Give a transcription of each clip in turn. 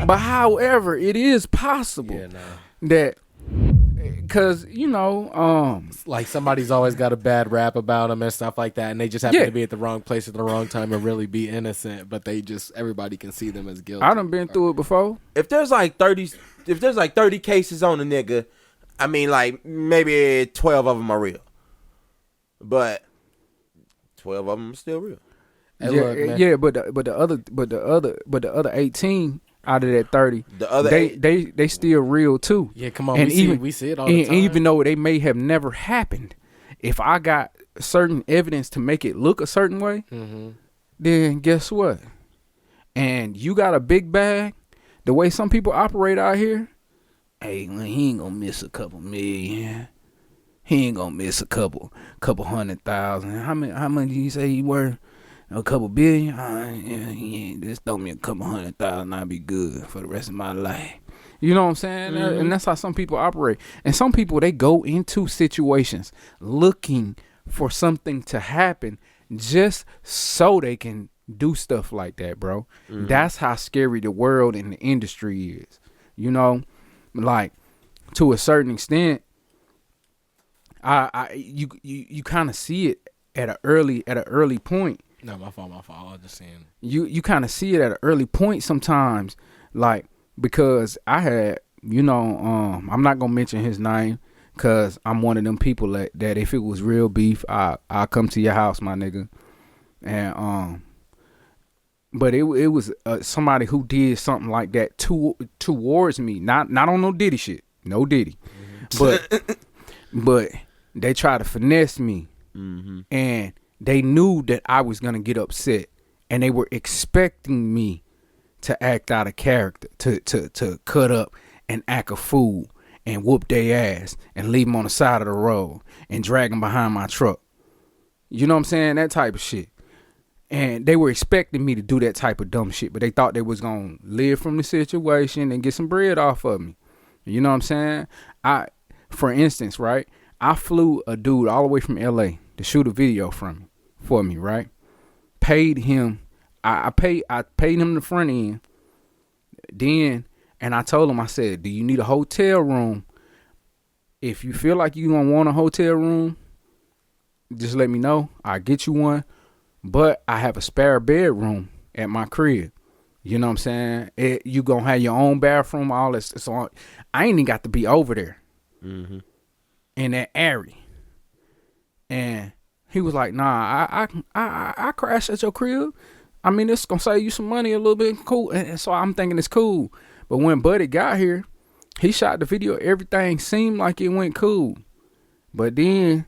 But however, it is possible that, because like somebody's always got a bad rap about them and stuff like that, and they just happen to be at the wrong place at the wrong time and really be innocent, but everybody can see them as guilty. I done been through it before. If there's like 30 cases on a nigga, I mean, like maybe 12 of them are real, but 12 of them are still real. Hey, but the other 18 out of that 30, the other they still real too. Yeah, come on, and we see it all the time. Even though they may have never happened, if I got certain evidence to make it look a certain way, then guess what? And you got a big bag, the way some people operate out here, hey, he ain't gonna miss a couple million. He ain't gonna miss a couple 100,000. How much do you say he worth? A couple billion? Just throw me a couple 100,000, I'll be good for the rest of my life. You know what I'm saying? And that's how some people operate. And some people, they go into situations looking for something to happen just so they can do stuff like that, bro. That's how scary the world and the industry is. Like, to a certain extent, you kind of see it at an early point. No, my fault. I was just saying. You kind of see it at an early point sometimes, like, because I had, I'm not gonna mention his name, cause I'm one of them people that if it was real beef, I'll come to your house, my nigga, and but it was somebody who did something like that towards me, not on no Diddy shit, no Diddy, but they tried to finesse me, and they knew that I was going to get upset, and they were expecting me to act out of character, to cut up and act a fool and whoop their ass and leave them on the side of the road and drag them behind my truck. You know what I'm saying? That type of shit. And they were expecting me to do that type of dumb shit, but they thought they was going to live from the situation and get some bread off of me. You know what I'm saying? For instance, right, I flew a dude all the way from LA to shoot a video for me, right? Paid him. I paid him the front end. Then, and I told him, I said, do you need a hotel room? If you feel like you don't want a hotel room, just let me know. I'll get you one. But I have a spare bedroom at my crib. You know what I'm saying? You gonna have your own bathroom, all this. So I ain't even got to be over there in that area. And he was like, nah, I crash at your crib. I mean, it's gonna save you some money a little bit. Cool. And so I'm thinking it's cool. But when Buddy got here, he shot the video. Everything seemed like it went cool. But then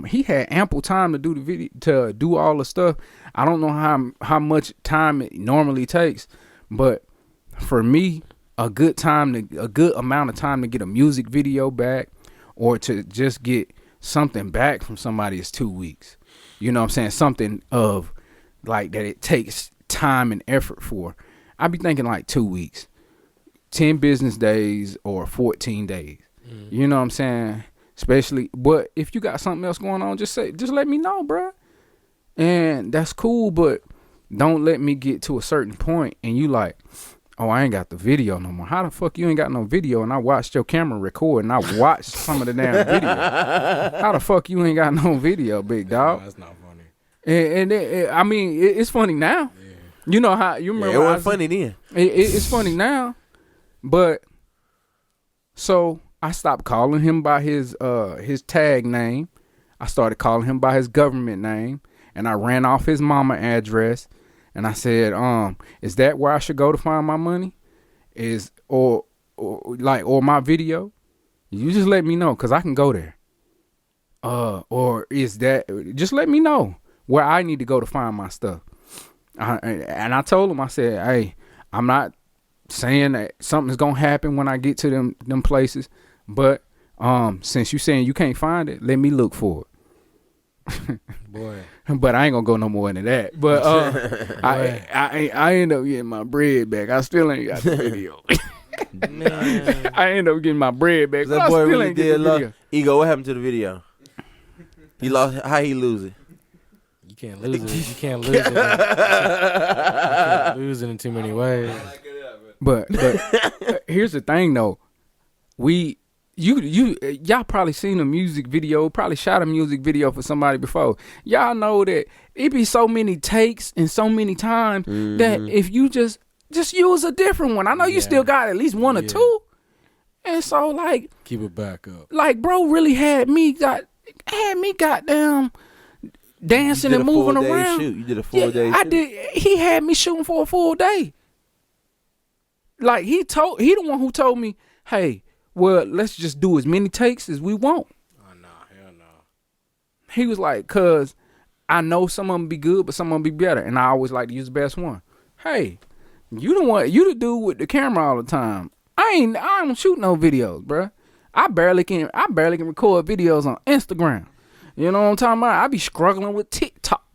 he had ample time to do the video, to do all the stuff. I don't know how much time it normally takes, but for me, a good amount of time to get a music video back or to just get something back from somebody is 2 weeks. You know what I'm saying? Something of like that it takes time and effort for. I be thinking like 2 weeks, 10 business days or 14 days. You know what I'm saying? Especially, but if you got something else going on, just let me know, bruh. And that's cool, but don't let me get to a certain point and you like, oh, I ain't got the video no more. How the fuck you ain't got no video? And I watched your camera record and I watched some of the damn video. How the fuck you ain't got no video, big dog? No, that's not funny. And I mean, it's funny now. Yeah. You know how you remember? It wasn't funny then. It's funny now, but so I stopped calling him by his tag name. I started calling him by his government name, and I ran off his mama address. And I said, is that where I should go to find my money? Or my video? You just let me know, cause I can go there. Or is that? Just let me know where I need to go to find my stuff. And I told him, I said, hey, I'm not saying that something's gonna happen when I get to them places, but since you saying you can't find it, let me look for it. Boy. But I ain't gonna go no more into that. But I end up getting my bread back. I still ain't got the video. I end up getting my bread back. That boy really did love. Ego, what happened to the video? He lost. How he lose it? You can't lose it. You can't lose it. You can't lose it in too many ways. But here's the thing though. Y'all probably seen a music video, probably shot a music video for somebody before. Y'all know that it be so many takes and so many times that if you just use a different one. I know you still got at least one or two. And so like keep it back up. Like bro really had me goddamn dancing and moving around. Shoot. You did a 4 day shoot. I did. He had me shooting for a full day. Like he the one who told me, hey, well, let's just do as many takes as we want. Oh no, hell no. He was like, cause I know some of them be good, but some of them be better, and I always like to use the best one. Hey, you the dude with the camera all the time. I don't shoot no videos, bruh. I barely can record videos on Instagram. You know what I'm talking about? I be struggling with TikTok.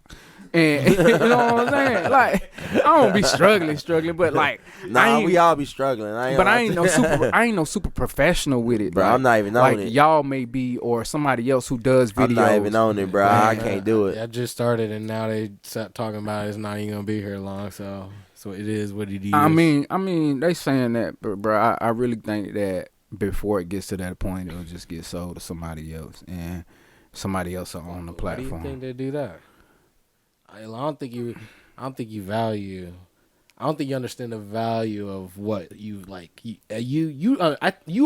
And you know what I'm saying? Like, I don't be struggling, but like, we all be struggling. I ain't no super professional with it, bro. Like, I'm not even on it. Like y'all may be, or somebody else who does videos. I'm not even on it, bro. I can't do it. I just started, and now they start talking about it's not even gonna be here long. So it is what it is. I mean, they saying that, but bro, I really think that before it gets to that point, it'll just get sold to somebody else, and somebody else will own the platform. Why do you think they do that? I don't think you value. I don't think you understand the value of what you like. You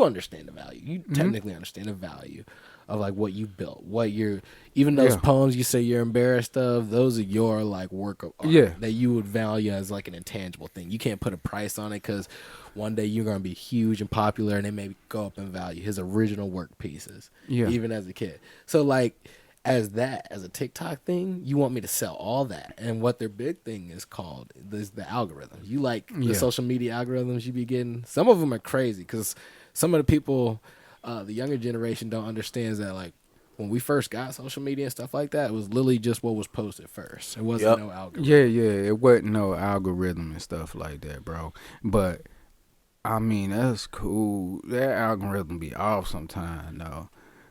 understand the value. You technically understand the value of like what you built, what you're. Even those poems you say you're embarrassed of, those are your like work of art that you would value as like an intangible thing. You can't put a price on it because one day you're gonna be huge and popular, and they may go up in value. His original work pieces, even as a kid. So like. As a TikTok thing, you want me to sell all that. And what their big thing is called is the algorithms. You like the social media algorithms you be getting. Some of them are crazy because some of the people, the younger generation don't understand that like when we first got social media and stuff like that, it was literally just what was posted first. It wasn't no algorithm. Yeah, it wasn't no algorithm and stuff like that, bro. But I mean, that's cool. That algorithm be off sometime though,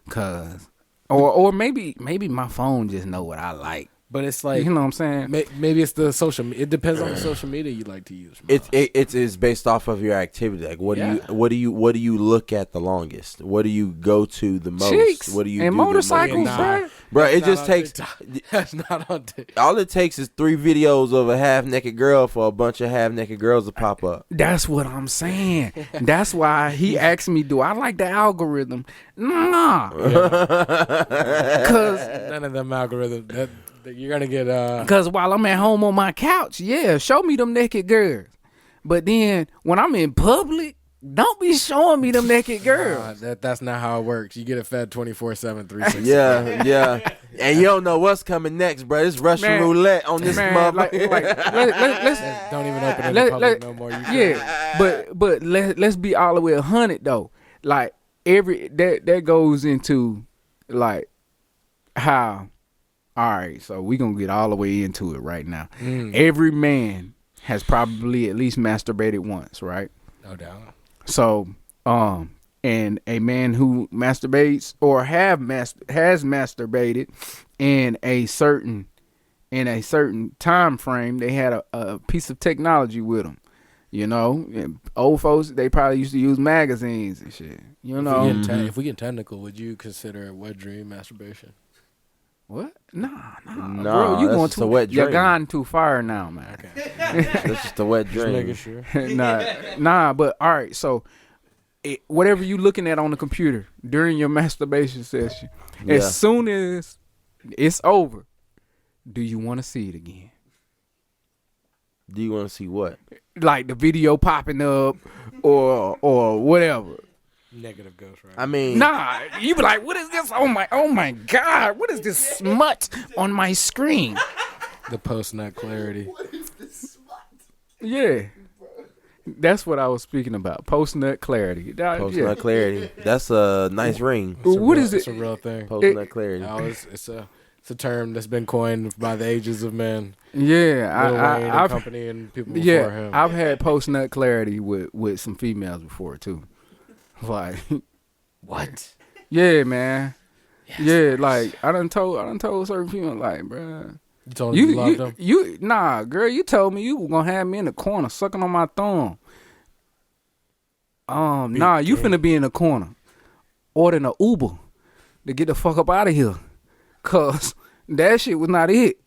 cause. Or maybe my phone just know what I like. But it's like, you know what I'm saying? Maybe it's the social. It depends on the social media you like to use. It's based off of your activity. Like what do you look at the longest? What do you go to the most? Chicks what do you and do motorcycles, bro? It just takes. That's not on TikTok. All it takes is 3 videos of a half naked girl for a bunch of half naked girls to pop up. That's what I'm saying. That's why he asked me, "Do I like the algorithm?" Nah, because none of them algorithms. You're gonna get because while I'm at home on my couch, show me them naked girls. But then when I'm in public, don't be showing me them naked girls. That's not how it works. You get it fed 24/7, 360. Yeah. And you don't know what's coming next, bro. It's Russian roulette on this motherfucker. Let's don't even open it in the public no more. But let's be all the way 100 though. Like that goes into like how. All right, so we're going to get all the way into it right now. Every man has probably at least masturbated once, right? No doubt. So, and a man who masturbates or has masturbated in a certain time frame, they had a piece of technology with them. You know, and old folks, they probably used to use magazines and shit. You know, if we get technical, would you consider wet dream masturbation? What? Nah, bro. You going too? You're gone too far now, man. Okay. That's just a wet dream. Just making Nah. sure. But all right. So, whatever you looking at on the computer during your masturbation session, as soon as it's over, do you want to see it again? Do you want to see what? Like the video popping up, or whatever. Negative ghost, right? I mean, nah, you be like, what is this? Oh my God, what is this smut on my screen? The post-nut clarity. What is this smut? Yeah, that's what I was speaking about. Post-nut clarity. Post-nut clarity. That's a nice ring. What is it? It's a real thing. Post-nut clarity. No, it's a term that's been coined by the ages of men. Yeah, I've company and people before him. I've had post-nut clarity with some females before too. Like what? Yeah, man. Yes, yeah, like I done told certain people like, bruh. You told them you loved them? Nah, girl, you told me you were gonna have me in the corner sucking on my thumb. Nah, you finna be in the corner ordering an Uber to get the fuck up out of here. Cause that shit was not it.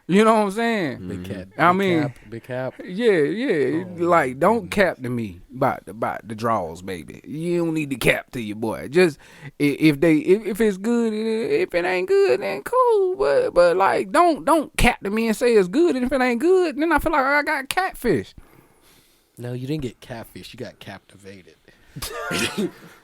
You know what I'm saying? Big cat. I mean, big cap. Yeah. Like, don't cap to me about the draws, baby. You don't need to cap to your boy. Just if it's good, if it ain't good, then cool. But like, don't cap to me and say it's good. And if it ain't good, then I feel like I got catfish. No, you didn't get catfish. You got captivated.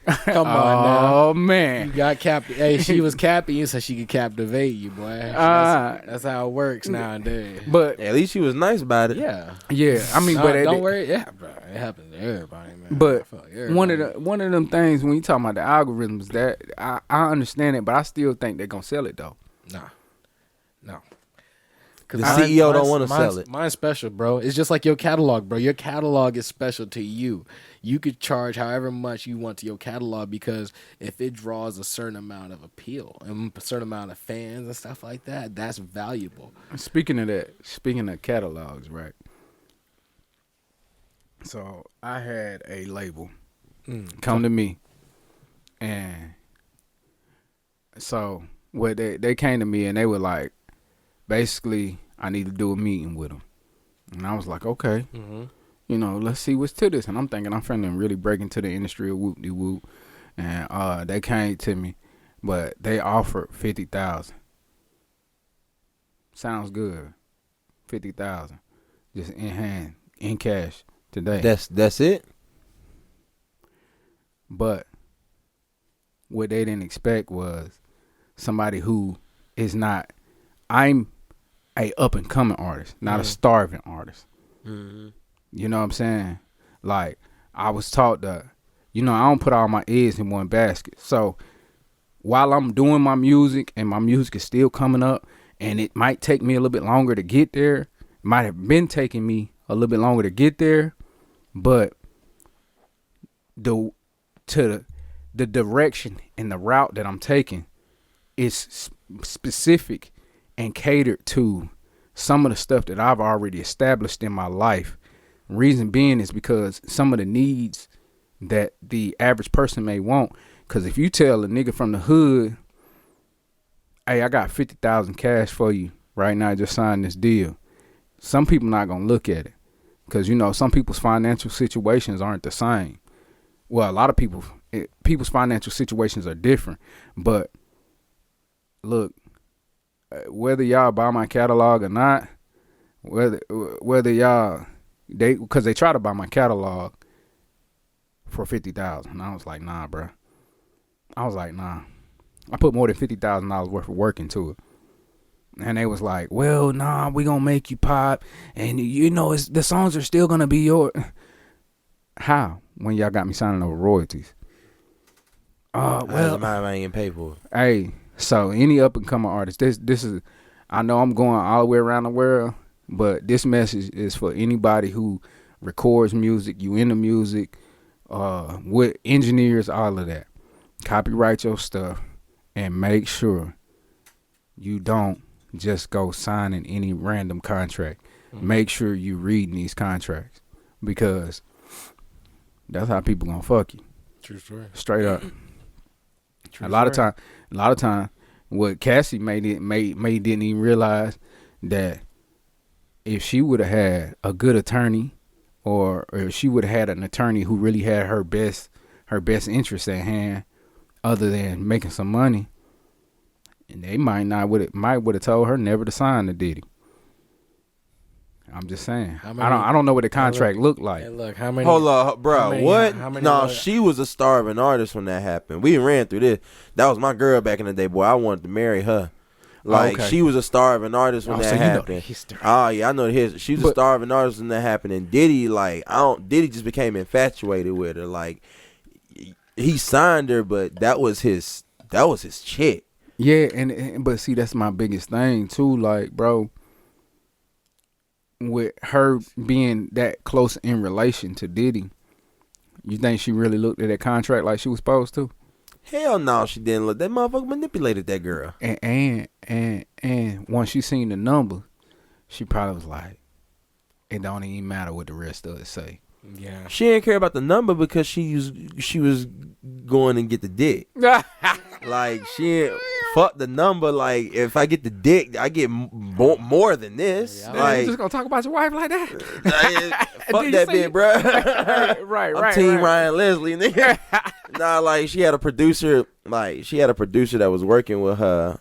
Come on now. Oh man, you got captivated. Hey, she was capping you so she could captivate you, boy. That's how it works nowadays. But at least she was nice about it. Yeah. I mean, but don't worry. Yeah, bro. It happens to everybody, man. But like everybody. one of them things when you talking about the algorithms, that I understand it, but I still think they're gonna sell it though. No. The CEO don't want to sell it. Mine's special, bro. It's just like your catalog, bro. Your catalog is special to you. You could charge however much you want to your catalog because if it draws a certain amount of appeal and a certain amount of fans and stuff like that, that's valuable. Speaking of catalogs, right? So I had a label come to me, and so they came to me and they were like, basically, I need to do a meeting with them. And I was like, okay, you know, let's see what's to this. And I'm thinking I'm finna really break into the industry of whoop-de-whoop. And they came to me, but they offered $50,000. Sounds good. $50,000. Just in hand, in cash today. That's it? But what they didn't expect was somebody who is not, I'm a up and coming artist, not a starving artist. You know what I'm saying? Like, I was taught that, you know, I don't put all my eggs in one basket. So while I'm doing my music and my music is still coming up and it might take me a little bit longer to get there, it might have been taking me a little bit longer to get there, but the direction and the route that I'm taking is specific and catered to some of the stuff that I've already established in my life. Reason being is because some of the needs that the average person may want. Because if you tell a nigga from the hood, hey, I got 50,000 cash for you right now, just sign this deal, some people not gonna look at it. Because, you know, some people's financial situations aren't the same. Well, a lot of people's financial situations are different. But look, whether y'all buy my catalog or not, whether y'all, because they try to buy my catalog for $50,000, and I was like, nah, bro. I put more than $50,000 worth of work into it, and they was like, well, nah, we gonna make you pop, and you know, the songs are still gonna be yours. How? When y'all got me signing over royalties? Well, I ain't paid for it. Hey. So any up and coming artist, this is, I know I'm going all the way around the world, but this message is for anybody who records music, you into music, with engineers, all of that. Copyright your stuff and make sure you don't just go signing any random contract. Make sure you reading these contracts, because that's how people gonna fuck you. True story. Straight up. A lot of time, what Cassie didn't even realize that if she would have had a good attorney, or if she would have had an attorney who really had her best interests at hand, other than making some money, and they might have told her never to sign to Diddy. I'm just saying. I don't know what the contract looked like. Hey, look, how many? Hold up, bro. What? How many? No, she was a starving artist when that happened. We ran through this. That was my girl back in the day, boy. I wanted to marry her. Like, she was a starving artist when that happened. You know the history. Oh yeah, I know the history. She was a starving artist when that happened, and Diddy, Diddy just became infatuated with her. Like, he signed her, but that was his chick. Yeah, but see, that's my biggest thing too. Like, bro, with her being that close in relation to Diddy, you think she really looked at that contract like she was supposed to? Hell no, she didn't look. That motherfucker manipulated that girl. And once she seen the number, she probably was like, it don't even matter what the rest of it say. Yeah. She didn't care about the number because she was going and get the dick. Like, she ain't fuck the number. Like, if I get the dick, I get more than this. Yeah. Like, you just gonna talk about your wife like that? Fuck that bitch, bro. right. I'm Team Ryan Leslie, nigga. Nah, like, she had a producer that was working with her,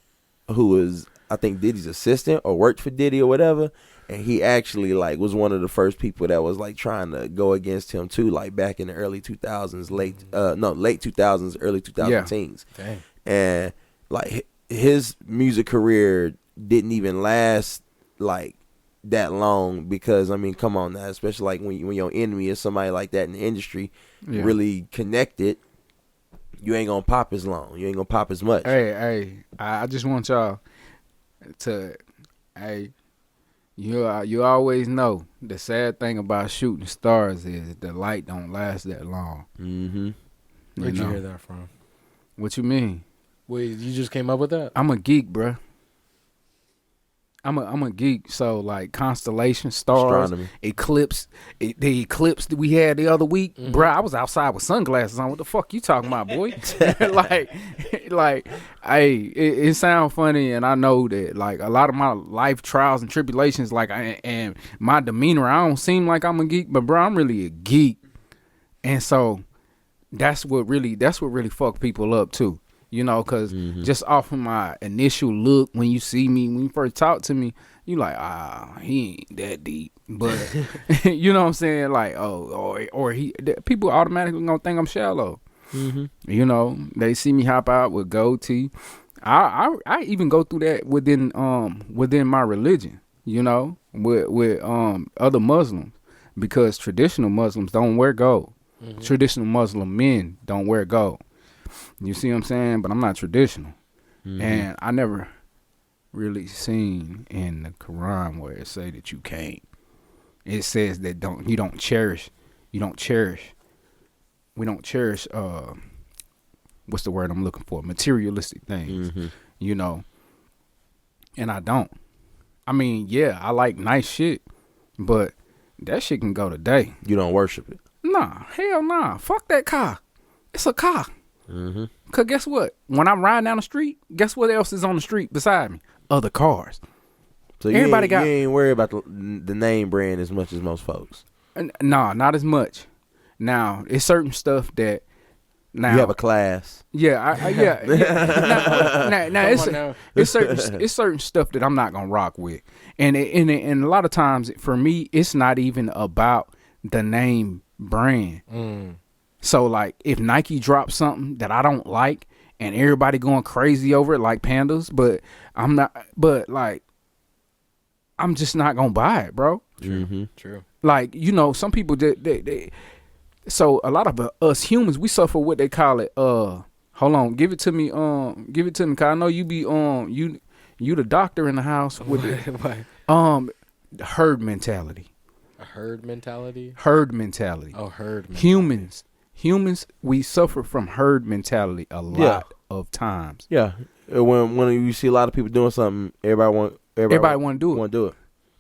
who was, I think, Diddy's assistant or worked for Diddy or whatever. And he actually, like, was one of the first people that was, like, trying to go against him, too, like, back in the early 2000s, late 2000s, early 2010s. Yeah. Dang. And, like, his music career didn't even last, like, that long because, I mean, come on now, especially, like, when your enemy is somebody like that in the industry, really connected, you ain't gonna pop as long. You ain't gonna pop as much. Hey, I just want y'all to, You always know the sad thing about shooting stars is the light don't last that long. Mm-hmm. Where'd you hear that from? What you mean? Wait, you just came up with that? I'm a geek, bruh. I'm a geek. So like constellation, stars, astronomy, eclipse, the eclipse that we had the other week, bruh. I was outside with sunglasses on. What the fuck you talking about, boy? like, hey, it sounds funny, and I know that like a lot of my life trials and tribulations, like and my demeanor, I don't seem like I'm a geek, but bruh, I'm really a geek, and so that's what really fucked people up too. You know, because just off of my initial look, when you see me, when you first talk to me, you like, he ain't that deep. But, you know what I'm saying? Like, people automatically going to think I'm shallow. Mm-hmm. You know, they see me hop out with goatee. I even go through that within my religion, you know, with other Muslims. Because traditional Muslims don't wear gold. Mm-hmm. Traditional Muslim men don't wear gold. You see what I'm saying? But I'm not traditional. Mm-hmm. And I never really seen in the Quran where it say that you can't. It says that we don't cherish what's the word I'm looking for? Materialistic things. Mm-hmm. You know. And I don't. I mean, yeah, I like nice shit, but that shit can go today. You don't worship it? Nah, hell nah. Fuck that car. It's a car. Mm-hmm. Cause guess what? When I'm riding down the street, guess what else is on the street beside me? Other cars. So you ain't worried about the name brand as much as most folks. Nah, not as much. Now it's certain stuff that. Now you have a class. Yeah, it's certain stuff that I'm not gonna rock with, and a lot of times for me, it's not even about the name brand. So, like, if Nike drops something that I don't like and everybody going crazy over it like pandas, but I'm just not going to buy it, bro. True. Like, you know, some people, so a lot of us humans, we suffer what they call it, hold on, give it to me, cause I know you be, you the doctor in the house with the herd mentality. A herd mentality? Herd mentality. Oh, herd mentality. Humans, we suffer from herd mentality a lot of times. Yeah, when you see a lot of people doing something, everybody want to do it.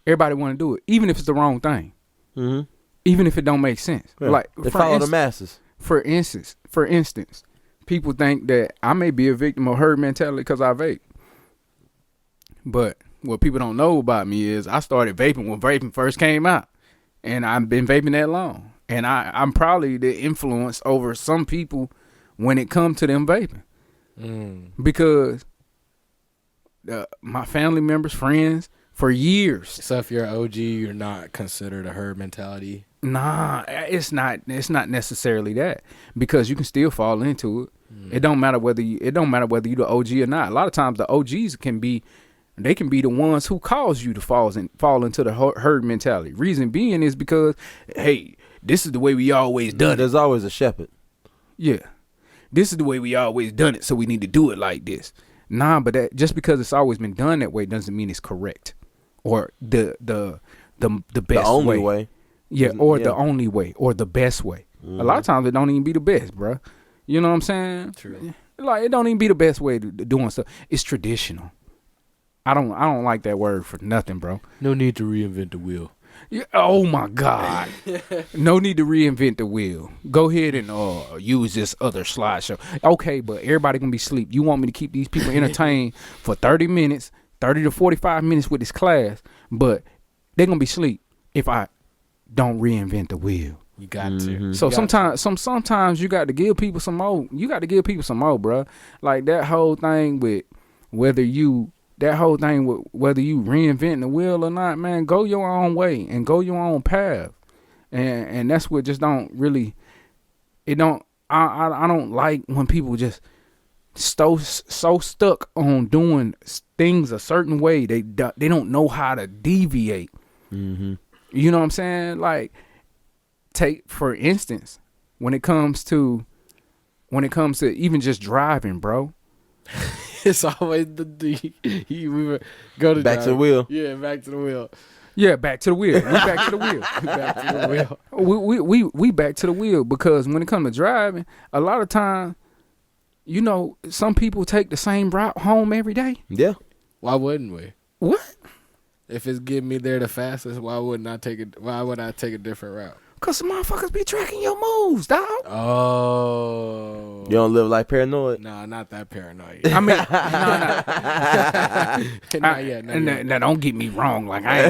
Everybody want to do it, even if it's the wrong thing. Mm-hmm. Even if it don't make sense. Yeah. Like they follow the masses. For instance, people think that I may be a victim of herd mentality because I vape. But what people don't know about me is I started vaping when vaping first came out, and I've been vaping that long. And I'm probably the influence over some people when it comes to them vaping. Because my family members, friends, for years. So if you're an OG, you're not considered a herd mentality? Nah, it's not necessarily that. Because you can still fall into it. It don't matter whether you're the OG or not. A lot of times the OGs can be the ones who cause you to fall into the herd mentality. Reason being is because, hey, this is the way we always done it. There's always a shepherd. Yeah. This is the way we always done it, so we need to do it like this. Nah, but that just because it's always been done that way doesn't mean it's correct. Or the best way. The only way. Yeah, or the only way, or the best way. A lot of times it don't even be the best, bro. You know what I'm saying? True. Like, it don't even be the best way to doing stuff. It's traditional. I don't like that word for nothing, bro. No need to reinvent the wheel. Yeah, oh my God. No need to reinvent the wheel. Go ahead and use this other slideshow. Okay, but everybody gonna be asleep. You want me to keep these people entertained for 30 minutes, 30 to 45 minutes with this class, but they're gonna be asleep if I don't reinvent the wheel. You got to. So sometimes you got to give people some more. You got to give people some more, bro. Like that whole thing with whether you reinventing the wheel or not, man, go your own way and go your own path. And that's what just don't really, it don't, I don't like when people just so stuck on doing things a certain way. They don't know how to deviate. Mm-hmm. You know what I'm saying? Like, take, for instance, when it comes to even just driving, bro. It's always we go to back to the wheel. Yeah, back to the wheel. Yeah, back to the wheel. We back to the wheel. Back to the wheel. We back to the wheel because when it comes to driving, a lot of times, you know, some people take the same route home every day. Yeah. Why wouldn't we? What? If it's getting me there the fastest, why would I take a different route? Cause some motherfuckers be tracking your moves, dog. Oh. You don't live like paranoid? Nah, not that paranoid. I mean, Not yet. Now don't get me wrong. Like I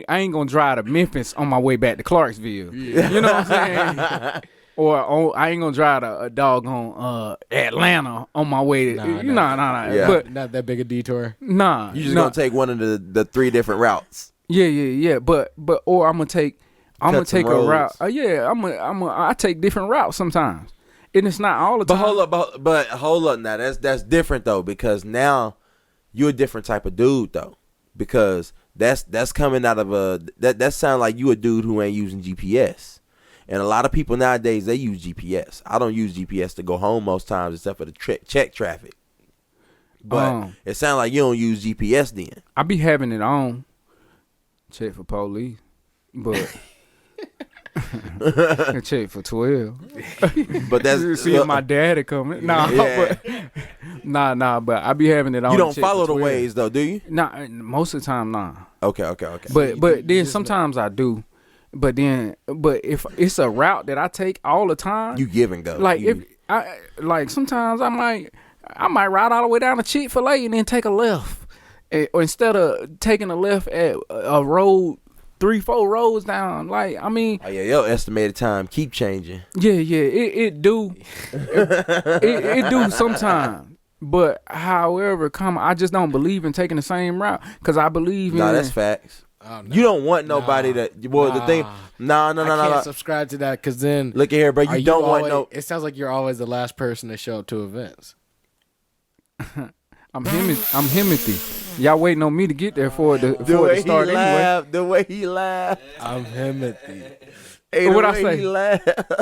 ain't gonna drive to Memphis on my way back to Clarksville. Yeah. You know what I'm saying? Or I ain't gonna drive to a doggone Atlanta on my way to. Nah. Yeah. But not that big a detour. nah, You just gonna take one of the 3 different routes. Yeah. But or I'm gonna take a route. roads. I take different routes sometimes, and it's not all the time. But hold up now. That's different though, because now you're a different type of dude though, because that's coming out of that sound like you a dude who ain't using GPS. And a lot of people nowadays, they use GPS. I don't use GPS to go home most times except for the check traffic. But it sounds like you don't use GPS then. I be having it on. Check for police. But check for 12. But that's see if my daddy coming. Nah, but I be having it on. You don't follow the ways though, do you? Nah, most of the time, nah. Okay. But then sometimes I do. But if it's a route that I take all the time, you give and go. Like sometimes I might ride all the way down to Chick-fil-A and then take a left, or instead of taking a left at a road 3-4 roads down. Like I mean, your estimated time keep changing. Yeah, it do, it do sometimes. But however, I just don't believe in taking the same route because I believe in. Nah, that's facts. Oh, no. You don't want nobody the thing. I can't subscribe to that because then look at here, bro. You don't want no. It sounds like you're always the last person to show up to events. I'm Himothy. Y'all waiting on me to get there for it to start anyway. The way he laughed. I'm Himothy. Hey, what I say?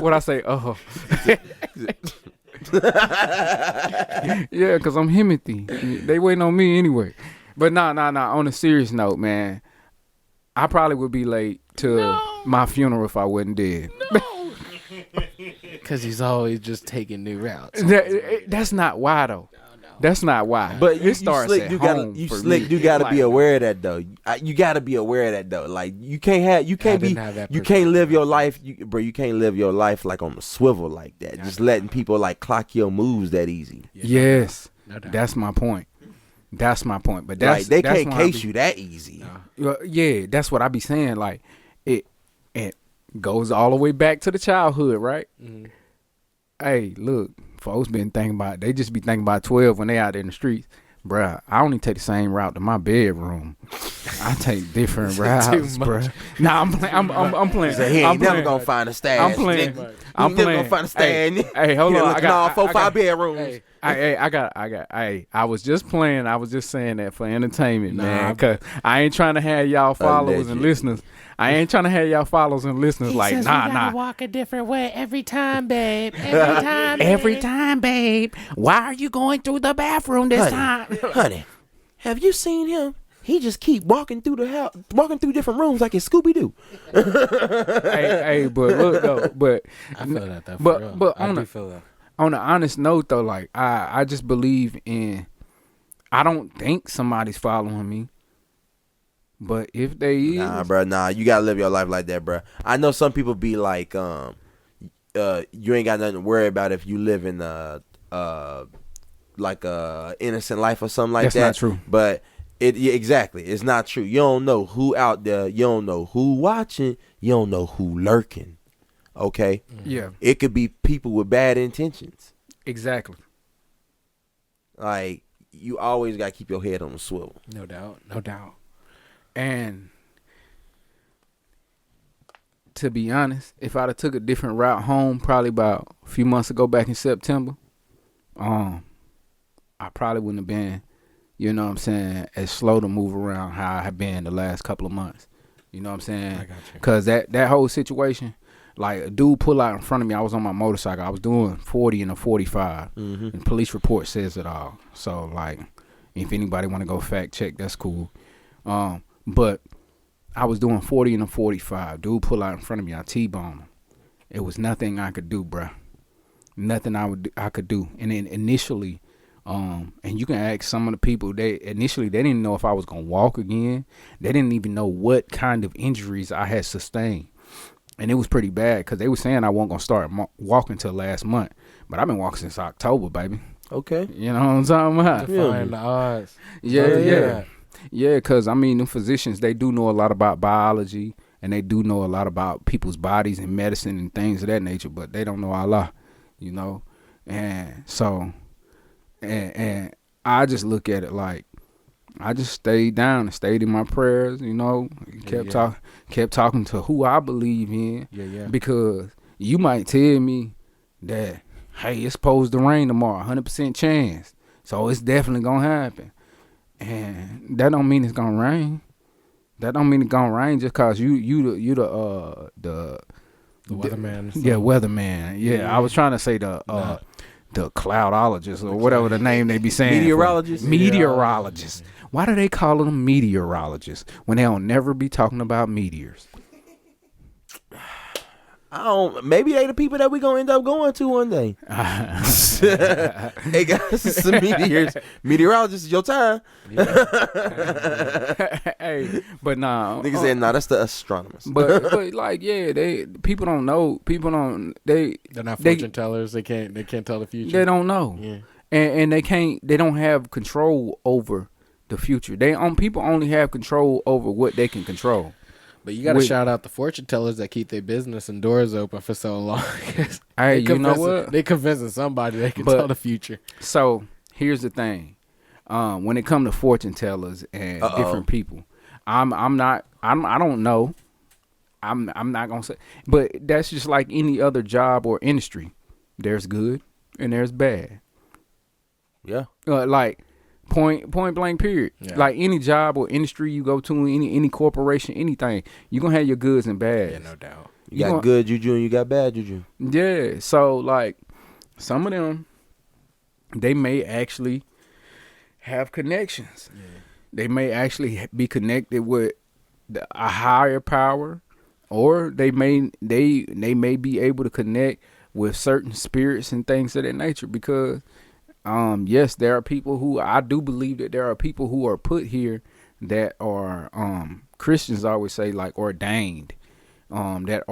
What I say? Oh. Yeah, because I'm Himothy. They waiting on me anyway. But nah. On a serious note, man. I probably would be late to my funeral if I wasn't dead. No. Because he's always just taking new routes. That's not why, though. No. That's not why. But you slick. You gotta be aware of that, though. You gotta be aware of that, though. Like you can't live your life, bro. You can't live your life like on the swivel like that. Just letting people like clock your moves that easy. Yes, that's my point. That's my point. But that's like, they can't case you that easy. Yeah, that's what I be saying. Like it goes all the way back to the childhood, right? Mm-hmm. Hey, look, folks been thinking about. They just be thinking about 12 when they out there in the streets. Bruh, I only take the same route to my bedroom. I take different routes, bruh. Nah, I'm playing. So he ain't never gonna find a stash. I'm playing. I'm never gonna find a stash. Hey, hold on. I got 4-5 bedrooms. I was just playing. I was just saying that for entertainment, man. Cause I ain't trying to have y'all followers and listeners. I ain't trying to have y'all followers and listeners like, says nah. We gotta walk a different way every time, babe. Every time, babe. Why are you going through the bathroom this time? Honey, have you seen him? He just keep walking through the house, walking through different rooms like it's Scooby Doo. hey, but look though, but I feel that though. But on an honest note though, like I just believe in. I don't think somebody's following me. But if they is, you gotta live your life like that, bro. I know some people be like, you ain't got nothing to worry about if you live in like a innocent life or something like that. That's not true. But exactly, it's not true. You don't know who out there. You don't know who watching. You don't know who lurking. Okay. Yeah. It could be people with bad intentions. Exactly. Like, you always gotta keep your head on the swivel. No doubt. And to be honest, if I'd have took a different route home, probably about a few months ago, back in September, I probably wouldn't have been, you know what I'm saying, as slow to move around how I have been the last couple of months. You know what I'm saying? I got you. Because that whole situation, like a dude pull out in front of me. I was on my motorcycle. I was doing 40 and a 45. Mm-hmm. And police report says it all. So, like, if anybody want to go fact check, that's cool. But I was doing 40 and a 45. Dude pull out in front of me. I T-boned him. It was nothing I could do, bruh. Nothing I could do. And then initially, and you can ask some of the people, they didn't know if I was going to walk again. They didn't even know what kind of injuries I had sustained. And it was pretty bad because they were saying I wasn't going to start walking till last month. But I've been walking since October, baby. Okay. You know what I'm talking about? Defying the odds. Yeah. Yeah, because, I mean, the physicians, they do know a lot about biology, and they do know a lot about people's bodies and medicine and things of that nature, but they don't know Allah, you know? And so, and I just look at it like, I just stayed down and stayed in my prayers, you know, kept talking to who I believe in. Yeah. Because you might tell me that, hey, it's supposed to rain tomorrow, 100% chance. So it's definitely going to happen. And that don't mean it's going to rain. That don't mean it's going to rain just because you the weatherman. Yeah, weatherman. Yeah, I was trying to say the cloudologist or whatever the name they be saying. Meteorologist. Why do they call them meteorologists when they don't never be talking about meteors? Maybe they the people that we gonna end up going to one day. Hey guys, some meteorologists is your time. Hey, but nah, niggas saying that's the astronomers. but like people don't know. They're not fortune tellers. They can't tell the future. They don't know. Yeah. And they don't have control over the future. People only have control over what they can control. But you got to shout out the fortune tellers that keep their business and doors open for so long. Hey, you know what? They convincing somebody they can tell the future. So here's the thing: when it comes to fortune tellers and different people, I don't know. I'm not gonna say, but that's just like any other job or industry. There's good and there's bad. Yeah. Like. Point blank period. Yeah. Like any job or industry you go to, any corporation, anything, you're gonna have your goods and bads. Yeah, no doubt. You got good juju and you got bad juju. Yeah. So like some of them, they may actually have connections. Yeah. They may actually be connected with a higher power, or they may be able to connect with certain spirits and things of that nature because yes, there are people who I do believe that there are people who are put here that are Christians always say like ordained, that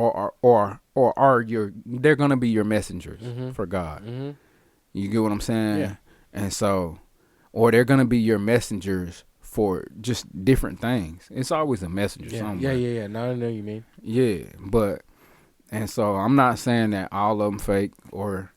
they're gonna be your messengers for God. Mm-hmm. You get what I'm saying? Yeah. And so, or they're gonna be your messengers for just different things. It's always a messenger somewhere. Yeah. Now I know what you mean. Yeah, but. And so I'm not saying that all of them fake or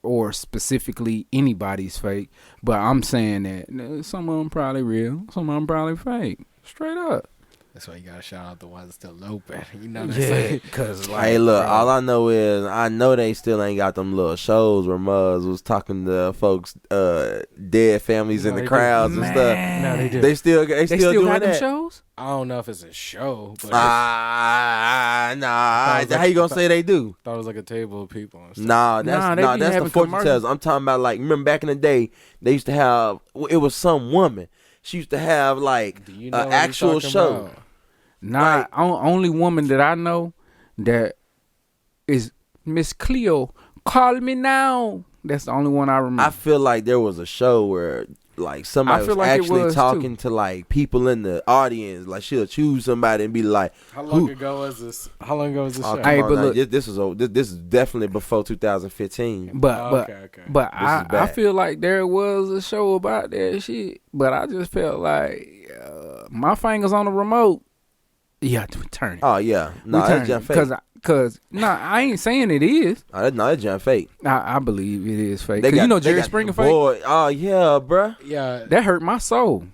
or specifically anybody's fake, but I'm saying that some of them probably real, some of them probably fake. Straight up. That's why you gotta shout out the ones that's still open. You know what I'm saying? Cause like, hey, look, all I know is I know they still ain't got them little shows where Muzz was talking to folks, dead families in the crowds and stuff. No, they do. They still doing got them that. Shows? I don't know if it's a show, but nah. How you gonna say they do? Thought it was like a table of people. And stuff. That's the fortune tellers. I'm talking about like remember back in the day they used to have it was some woman. She used to have like an actual show. About? Nah, only woman that I know that is Miss Cleo. Call me now. That's the only one I remember. I feel like there was a show where like somebody was actually talking to like people in the audience. Like she'll choose somebody and be like, "How long ago was this? How long ago was this show?" Hey, but look, this is definitely before 2015. But I feel like there was a show about that shit. But I just felt like my fingers on the remote. Yeah, turn it. Oh yeah, no, that's jump fake. Cause I ain't saying it is. No, that's jump fake. I believe it is fake. Cause you know Jerry Springer fake. Oh yeah, bruh. Yeah, that hurt my soul.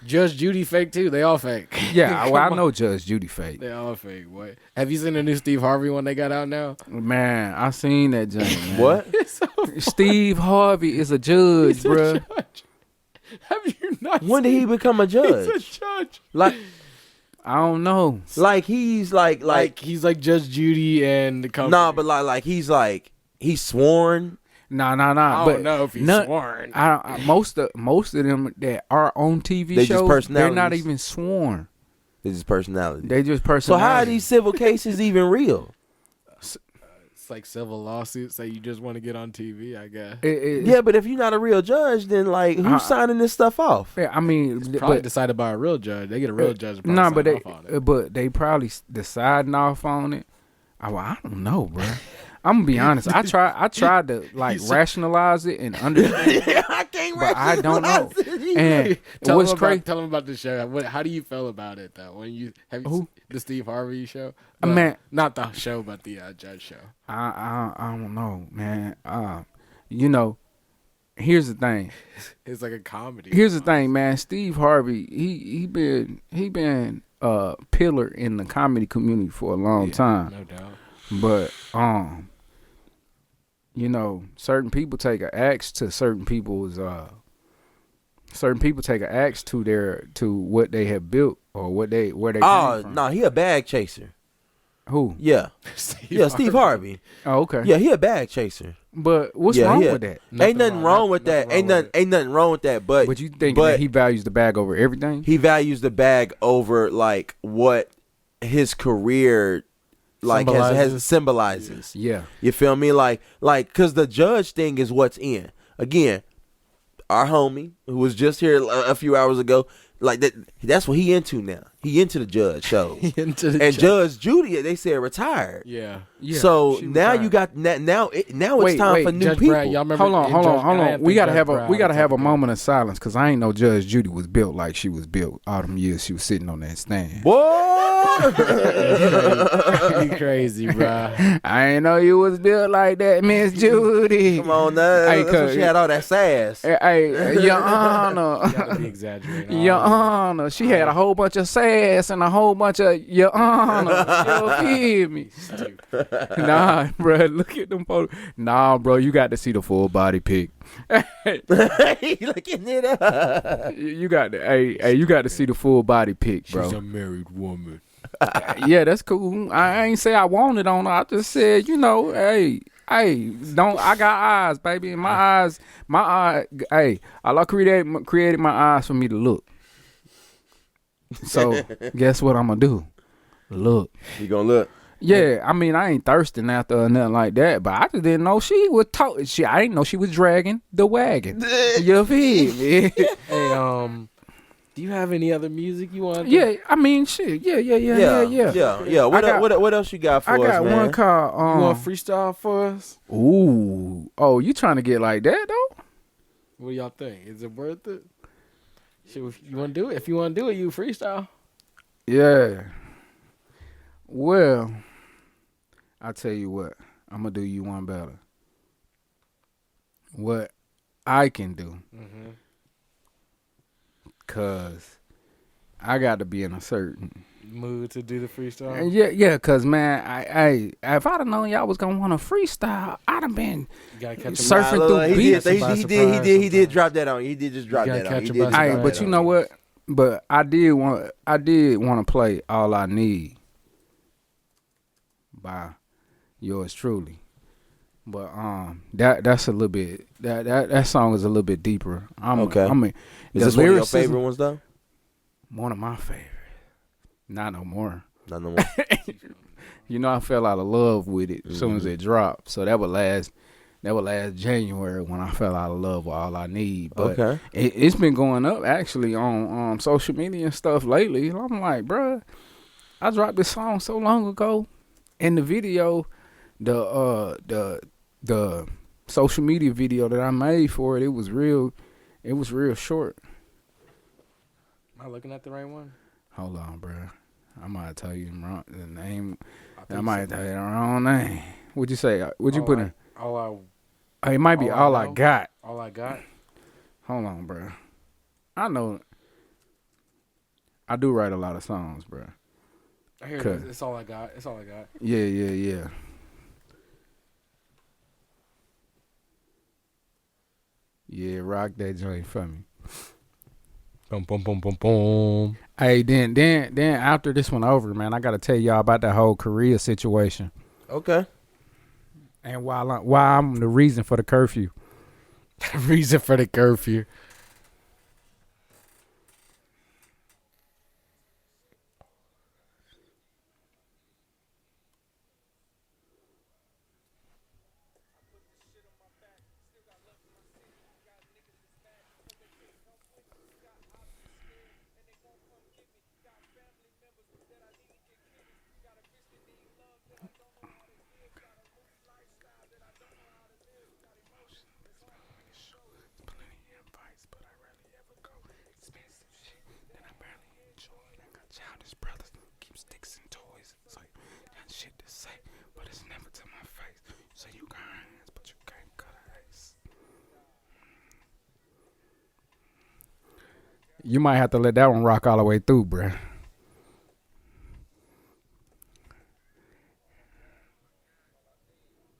Judge Judy fake too. They all fake. Yeah, well, I know Judge Judy fake. They all fake. What? Have you seen the new Steve Harvey one they got out now? Man, I seen that judge. What? So Steve Harvey is a judge, bruh. Have you not? When did he become a judge? He's a judge. Like. I don't know. Like he's like he's like Judge Judy and the company. Nah, but he's sworn. Nah. I don't know if he's sworn. Most of them that are on TV shows, they're not even sworn. They're just personality. They just personality. So how are these civil cases even real? It's like civil lawsuits that you just want to get on TV, I guess. Yeah, but if you're not a real judge, then like who's signing this stuff off? Yeah, I mean, it's probably decided by a real judge. They get a real judge. But they probably deciding off on it. I don't know, bro. I'm gonna be honest. I tried to like rationalize it and understand. I can't but I don't know. And tell them about the show. How do you feel about it though? When you have the Steve Harvey show? Well, man, not the show, but the judge show. I don't know, man. You know, here's the thing. It's like a comedy. Here's the thing, man. Steve Harvey, he been a pillar in the comedy community for a long time. No doubt. But you know, certain people take an axe to certain people's take an axe to what they have built or where they came from. No, he a bag chaser. Who? Yeah. Steve Harvey. Oh, okay. Yeah, he a bag chaser. But what's wrong with that? Ain't nothing wrong with that. Ain't nothing wrong with that. But you think that he values the bag over everything? He values the bag over like what his career symbolizes. Yeah. You feel me? Like cause the judge thing is what's in. Again, our homie who was just here a few hours ago, like that's what he into now. He into the judge show. Judge Judy, they said retired. Yeah. So now you got now it's time for new Judge people. Brad, y'all remember hold on. We gotta have a moment of silence because I ain't know Judge Judy was built like she was built all them years she was sitting on that stand. Boy, you crazy, bro. I ain't know you was built like that, Miss Judy. Come on, that's when she had all that sass. Hey, Your Honor. You gotta be exaggerating. Your Honor, she had a whole bunch of sass and a whole bunch of Your Honor. You feel me? Nah, bro, look at them photos. Nah, bro, you got to see the full body pic. Looking it up. You got to, you got to see the full body pic, bro. She's a married woman. Yeah, that's cool. I ain't say I want it on her. I just said, you know, hey, don't. I got eyes, baby. And my eyes. Hey, Allah created my eyes for me to look. So guess what I'm gonna do? Look. You gonna look? Yeah, I mean, I ain't thirsting after or nothing like that, but I just didn't know she was I didn't know she was dragging the wagon. You feel me? Hey, do you have any other music you want? Yeah, I mean, shit. Yeah. What else you got for us, man? I got one called. You want freestyle for us? Ooh, oh, you trying to get like that though? What do y'all think? Is it worth it? If you want to do it, you freestyle. Yeah. Well, I tell you what, I'm gonna do you one better. What I can do, cause I got to be in a certain mood to do the freestyle. And yeah, cause man, I if I'd have known y'all was gonna want to freestyle, I'd have been surfing through beats. He did drop that on. He did just drop that on. But you know what? But I did want to play All I Need by yours truly. But that's a little bit that song is a little bit deeper. Okay. I mean, is this one of your favorite ones though? One of my favorites. Not no more. You know, I fell out of love with it as soon as it dropped. So that That was last January when I fell out of love with All I Need. But it's been going up actually on social media and stuff lately. I'm like, bruh, I dropped this song so long ago. And the video, the social media video that I made for it, it was real short. Am I looking at the right one? Hold on, bro. I might tell you the name. I might tell you the wrong name. What'd you say? What'd you put in? It might be All I Got. All I Got? Hold on, bro. I know. I do write a lot of songs, bro. Here it is. It's All I Got. It's All I Got. Yeah. Yeah, rock that joint for me. Boom, boom, boom, boom, boom. Hey, then after this one over, man, I gotta tell y'all about that whole Korea situation. Okay. And why I'm the reason for the curfew. Reason for the curfew. You might have to let that one rock all the way through, bruh.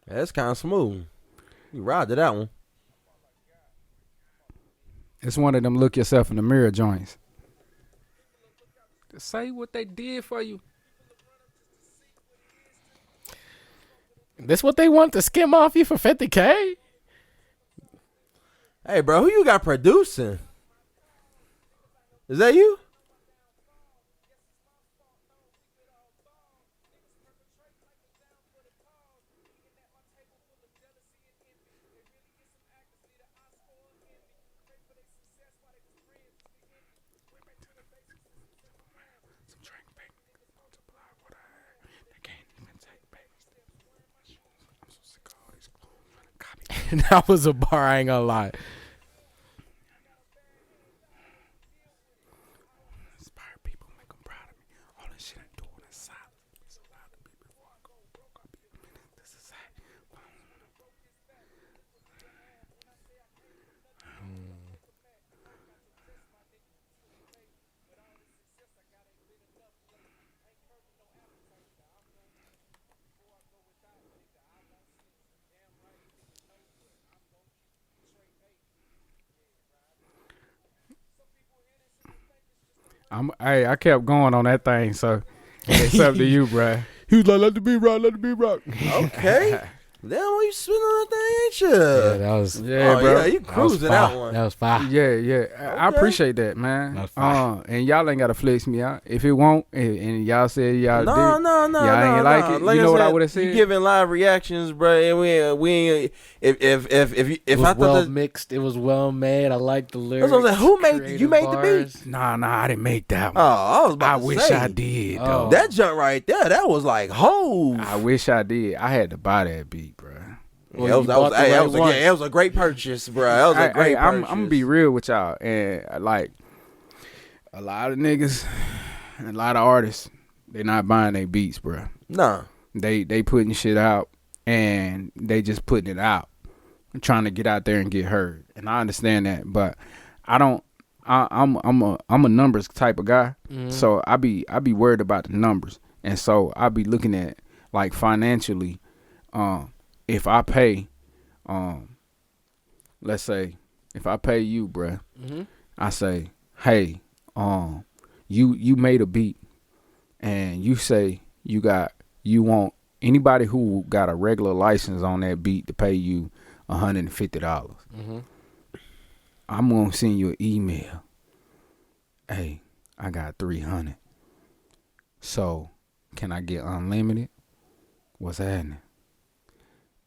That's kind of smooth. You ride to that one. It's one of them look yourself in the mirror joints. Say what they did for you. This what they want to skim off you for $50K? Hey, bro, who you got producing? Is that you? That was a bar, I ain't gonna lie. I kept going on that thing, so it's up to you, bruh. He was like, let the beat rock, let the beat rock. Okay. Damn, why you spinning on that thing, ain't you? Yeah, that was... Yeah, bro. Yeah, you cruising that one. That was fire. Yeah. Okay. I appreciate that, man. That was fire. And y'all ain't got to flex me out. If it won't, and y'all said y'all No, did, y'all ain't like it. Like you know what I would have said? You giving live reactions, bro, and we ain't... If it was well mixed, it was well made. I like the lyrics. That's what I'm saying. Who made... You made the beat? Nah, I didn't make that one. Oh, I was about to wish say. I did, though. That junk right there, that was like, ho. I wish I did. I had to buy that beat, bro. Well, that was a great purchase, bro. That was a great purchase. I'm gonna be real with y'all, and like a lot of niggas, and a lot of artists, they not buying their beats, bro. Nah, they putting shit out, and they just putting it out, trying to get out there and get heard. And I understand that, but I don't. I'm a numbers type of guy, so I be worried about the numbers, and so I be looking at like financially, if I pay, let's say, if I pay you, bruh, I say, hey, you made a beat, and you say you want anybody who got a regular license on that beat to pay you $150. I'm gonna send you an email. Hey, I got 300. So, can I get unlimited? What's happening?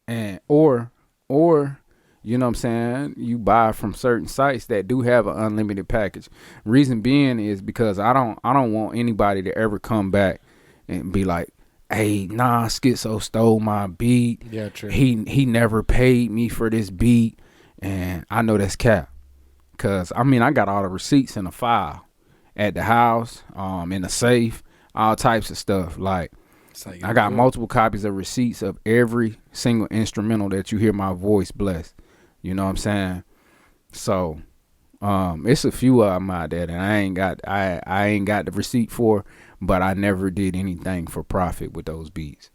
And or or you know what I'm saying, you buy from certain sites that do have an unlimited package. Reason being is because I don't want anybody to ever come back and be like, hey, nah, Skitzo stole my beat. Yeah, true. He never paid me for this beat. And I know that's cap. Cause I mean I got all the receipts in a file at the house, in the safe, all types of stuff. Like I got multiple copies of receipts of every single instrumental that you hear my voice bless. You know what I'm saying? So it's a few of them out there that I ain't got the receipt for, but I never did anything for profit with those beats.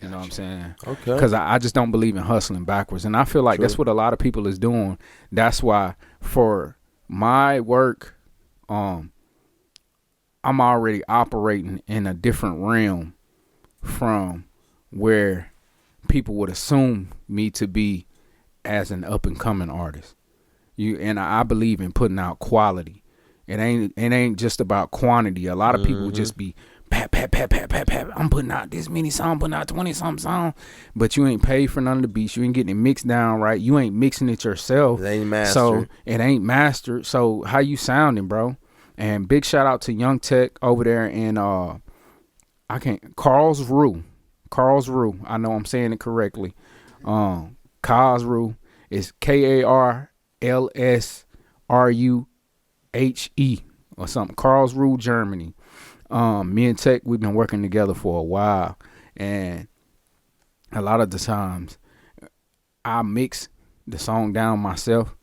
You know what I'm saying? Okay. Because I just don't believe in hustling backwards. And I feel like that's what a lot of people is doing. That's why for my work, I'm already operating in a different realm from where people would assume me to be as an up and coming artist. I believe in putting out quality. It ain't just about quantity. A lot of people just be pat. I'm putting out this many songs, putting out 20-something songs, but you ain't paid for none of the beats. You ain't getting it mixed down right. You ain't mixing it yourself. It ain't mastered. So it ain't mastered. So how you sounding, bro? And big shout out to Young Tech over there in Karlsruhe. I know I'm saying it correctly. Karlsruhe is Karlsruhe or something. Karlsruhe, Germany. Me and Tech, we've been working together for a while, and a lot of the times I mix the song down myself,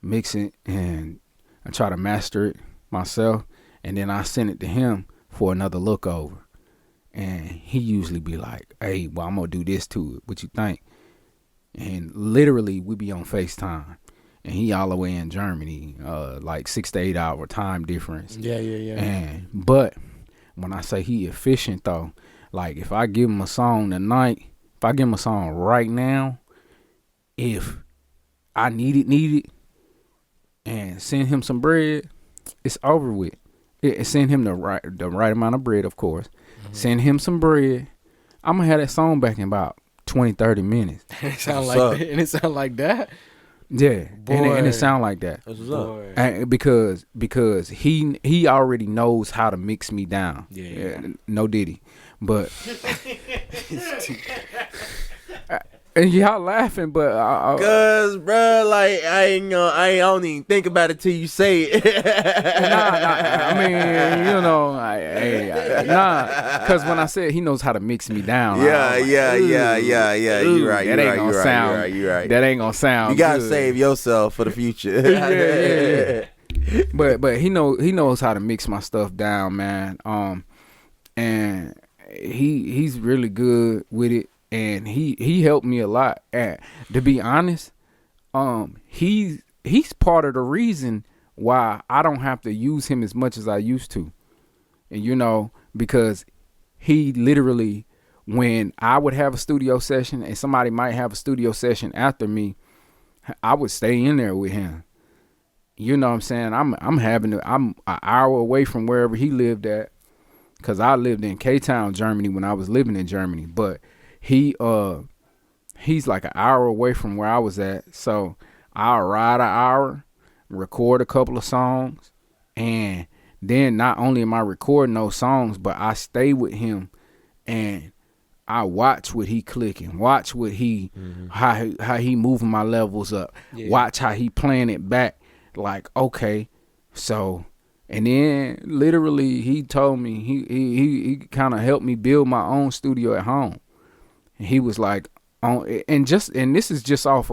mix it, and I try to master it myself, and then I send it to him for another look over. And he usually be like, hey, well, I'm gonna do this to it. What you think? And literally we be on FaceTime, and he all the way in Germany, like 6 to 8 hour time difference. Yeah. But when I say he efficient though, like if I give him a song tonight, if I give him a song right now, if I need it, and send him some bread, it's over with. Send him the right amount of bread, of course. Mm-hmm. Send him some bread. I'm gonna have that song back in about 20-30 minutes. It sound like that. Yeah, and it sound like that. That's what's up. And because he already knows how to mix me down. Yeah. No Diddy, but and y'all laughing, but cause bro, like I don't even think about it till you say it. I mean, you know, cause when I said he knows how to mix me down. Yeah. You're right. That ain't gonna sound. You gotta good. save yourself for the future. yeah. But he knows how to mix my stuff down, man. And he's really good with it. And he helped me a lot. And to be honest, he's part of the reason why I don't have to use him as much as I used to. And you know, because he literally, when I would have a studio session and somebody might have a studio session after me, I would stay in there with him. You know what I'm saying? I'm an hour away from wherever he lived at, because I lived in K-Town, Germany when I was living in Germany, but he's like an hour away from where I was at. So I'll ride an hour, record a couple of songs, and then not only am I recording those songs, but I stay with him and I watch what he clicking, watch what he how he moving my levels up, watch how he playing it back. Like, okay, so, and then literally he told me he kind of helped me build my own studio at home. He was like, this is just off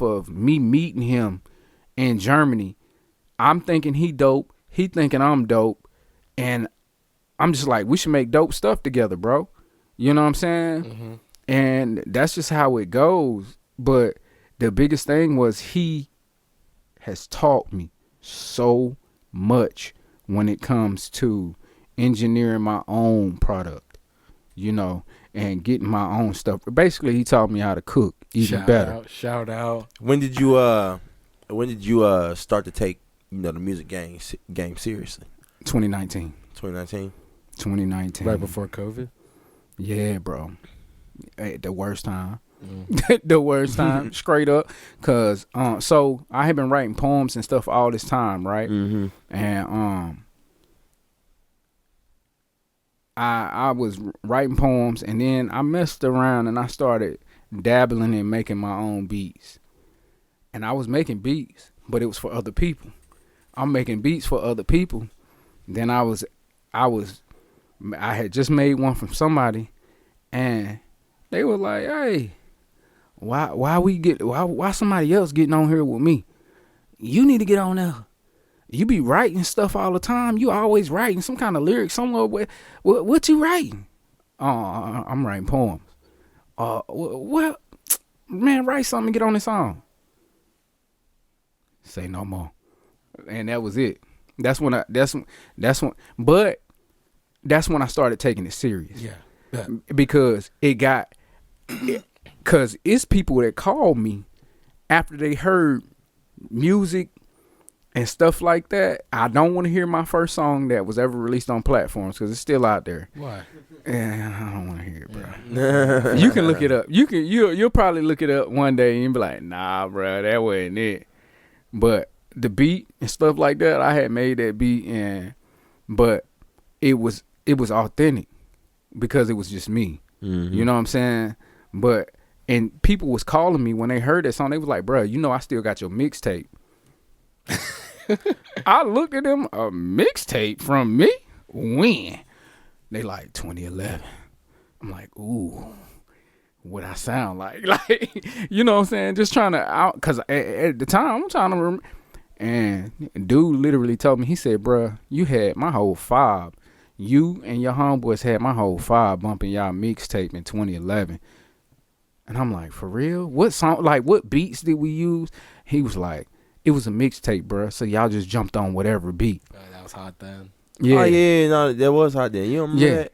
of me meeting him in Germany. I'm thinking he dope, he thinking I'm dope, and I'm just like, we should make dope stuff together, bro. You know what I'm saying? Mm-hmm. And that's just how it goes. But the biggest thing was he has taught me so much when it comes to engineering my own product, you know, and getting my own stuff. Basically, he taught me how to cook even better. Shout out. When did you start to take, you know, the music game seriously? 2019. 2019. Right before COVID? Yeah, bro. At the worst time. The worst time, straight up. Cause so I had been writing poems and stuff all this time, right? Mm-hmm. And I was writing poems, and then I messed around and I started dabbling in making my own beats. And I was making beats, but it was for other people. I'm making beats for other people. Then I had just made one from somebody, and they were like, "Hey, why somebody else getting on here with me? You need to get on there. You be writing stuff all the time. You always writing some kind of lyrics somewhere. What you writing? I'm writing poems. Well, man, write something and get on this song. Say no more." And that was it. That's when I started taking it serious. Yeah. Because because it's people that called me after they heard music and stuff like that. I don't want to hear my first song that was ever released on platforms because it's still out there. Why? Yeah, I don't want to hear it, bro. You can look it up. You'll probably look it up one day and be like, "Nah, bro, that wasn't it." But the beat and stuff like that, I had made that beat, but it was authentic because it was just me. Mm-hmm. You know what I'm saying? And people was calling me when they heard that song. They was like, "Bro, I still got your mixtape." I looked at them, a mixtape from me? When? They like 2011. I'm like, ooh, what I sound like? Like, you know what I'm saying? Just trying to because at the time I'm trying to remember. And dude literally told me, he said, "Bruh, you had my whole five. You and your homeboys had my whole five bumping y'all mixtape in 2011. And I'm like, for real? What song? Like, what beats did we use? He was like, it was a mixtape, bruh. So y'all just jumped on whatever beat. That was hot then. Yeah. Oh yeah, no, that was hot then. You remember that?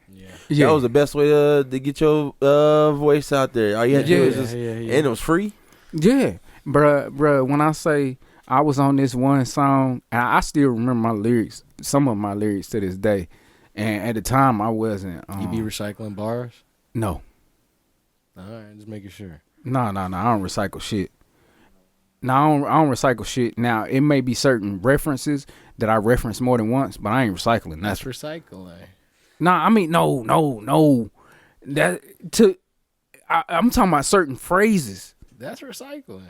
Yeah. That was the best way to get your voice out there. All you had to do was just, and it was free. Yeah, bruh. When I say I was on this one song, and I still remember my lyrics, some of my lyrics to this day. And at the time, I wasn't. You be recycling bars? No. All right, just making sure. No. I don't recycle shit. No, I don't recycle shit. Now, it may be certain references that I reference more than once, but I ain't recycling. That's recycling. Nah, I mean, no. I'm talking about certain phrases. That's recycling.